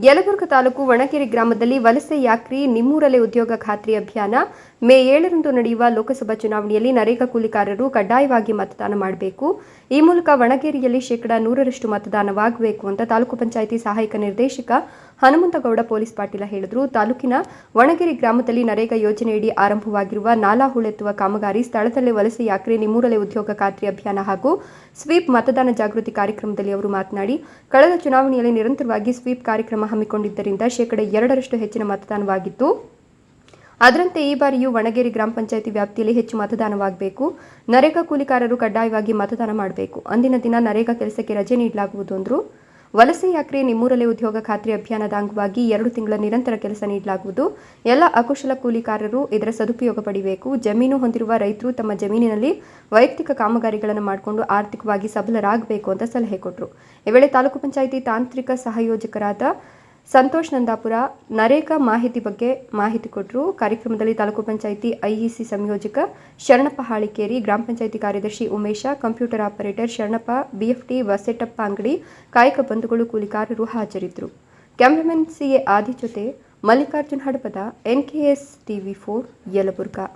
ಯಲಬುರ್ಗಾ ತಾಲೂಕು ವಣಗೆರೆ ಗ್ರಾಮದಲ್ಲಿ ವಲಸೆ ಯಾಕ್ರಿ ನಿಮ್ಮೂರಲ್ಲೇ ಉದ್ಯೋಗ ಖಾತ್ರಿ ಅಭಿಯಾನ ಮೇ 7ರಂದು ನಡೆಯುವ ಲೋಕಸಭಾ ಚುನಾವಣೆಯಲ್ಲಿ ನರೇಗಾ ಕೂಲಿಕಾರರು ಕಡ್ಡಾಯವಾಗಿ ಮತದಾನ ಮಾಡಬೇಕು. ಈ ಮೂಲಕ ವಣಗೆರೆಯಲ್ಲಿ 100% ಮತದಾನವಾಗಬೇಕು ಅಂತ ತಾಲೂಕು ಪಂಚಾಯಿತಿ ಸಹಾಯಕ ನಿರ್ದೇಶಕ ಹನುಮಂತಗೌಡ ಪೊಲೀಸ್ ಪಾಟೀಲ ಹೇಳಿದರು. ತಾಲೂಕಿನ ವಣಗೆರೆ ಗ್ರಾಮದಲ್ಲಿ ನರೇಗಾ ಯೋಜನೆಯಡಿ ಆರಂಭವಾಗಿರುವ ನಾಲಾ ಹೂಳೆತ್ತುವ ಕಾಮಗಾರಿ ಸ್ಥಳದಲ್ಲೇ ವಲಸೆ ಯಾಕ್ರಿ ನಿಮ್ಮೂರಲ್ಲೇ ಉದ್ಯೋಗ ಖಾತ್ರಿ ಅಭಿಯಾನ ಹಾಗೂ ಸ್ವೀಪ್ ಮತದಾನ ಜಾಗೃತಿ ಕಾರ್ಯಕ್ರಮದಲ್ಲಿ ಅವರು ಮಾತನಾಡಿ, ಕಳೆದ ಚುನಾವಣೆಯಲ್ಲಿ ನಿರಂತರವಾಗಿ ಸ್ವೀಪ್ ಕಾರ್ಯಕ್ರಮ ಹಮ್ಮಿಕೊಂಡಿದ್ದರಿಂದ 2% ಹೆಚ್ಚಿನ ಮತದಾನವಾಗಿತ್ತು. ಅದರಂತೆ ಈ ಬಾರಿಯೂ ವಣಗೆರೆ ಗ್ರಾಮ ಪಂಚಾಯಿತಿ ವ್ಯಾಪ್ತಿಯಲ್ಲಿ ಹೆಚ್ಚು ಮತದಾನವಾಗಬೇಕು. ನರೇಗಾ ಕೂಲಿಕಾರರು ಕಡ್ಡಾಯವಾಗಿ ಮತದಾನ ಮಾಡಬೇಕು. ಅಂದಿನ ದಿನ ನರೇಗಾ ಕೆಲಸಕ್ಕೆ ರಜೆ ನೀಡಲಾಗುವುದು ಎಂದರು. ವಲಸೆ ಯಾಕ್ರಿ ನಿಮ್ಮೂರಲ್ಲೇ ಉದ್ಯೋಗ ಖಾತ್ರಿ ಅಭಿಯಾನದ ಅಂಗವಾಗಿ 2 ತಿಂಗಳ ನಿರಂತರ ಕೆಲಸ ನೀಡಲಾಗುವುದು. ಎಲ್ಲ ಅಕುಶಲ ಕೂಲಿಕಾರರು ಇದರ ಸದುಪಯೋಗ ಪಡೆಯಬೇಕು. ಜಮೀನು ಹೊಂದಿರುವ ರೈತರು ತಮ್ಮ ಜಮೀನಿನಲ್ಲಿ ವೈಯಕ್ತಿಕ ಕಾಮಗಾರಿಗಳನ್ನು ಮಾಡಿಕೊಂಡು ಆರ್ಥಿಕವಾಗಿ ಸಬಲರಾಗಬೇಕು ಅಂತ ಸಲಹೆ ಕೊಟ್ಟರು. ಈ ವೇಳೆ ತಾಲೂಕು ಪಂಚಾಯಿತಿ ತಾಂತ್ರಿಕ ಸಹಯೋಜಕರಾದ ಸಂತೋಷ್ ನಂದಾಪುರ ನರೇಗಾ ಮಾಹಿತಿ ಬಗ್ಗೆ ಮಾಹಿತಿ ಕೊಟ್ಟರು. ಕಾರ್ಯಕ್ರಮದಲ್ಲಿ ತಾಲೂಕು ಪಂಚಾಯಿತಿ ಐಇಸಿ ಸಂಯೋಜಕ ಶರಣಪ್ಪ ಹಾಳಿಕೇರಿ, ಗ್ರಾಮ ಪಂಚಾಯಿತಿ ಕಾರ್ಯದರ್ಶಿ Umesh, computer operator Sharanappa, BFT ವಸೆಟಪ್ಪ ಅಂಗಡಿ, ಕಾಯಕ ಬಂಧುಗಳು, ಕೂಲಿಕಾರರು ಹಾಜರಿದ್ದರು. ಕ್ಯಾಮರಾಮನ್ ಸಿಎ ಆದಿ ಜೊತೆ ಮಲ್ಲಿಕಾರ್ಜುನ್ ಹಡಪದ, NKS TV4 ಯಲಬುರ್ಗಾ.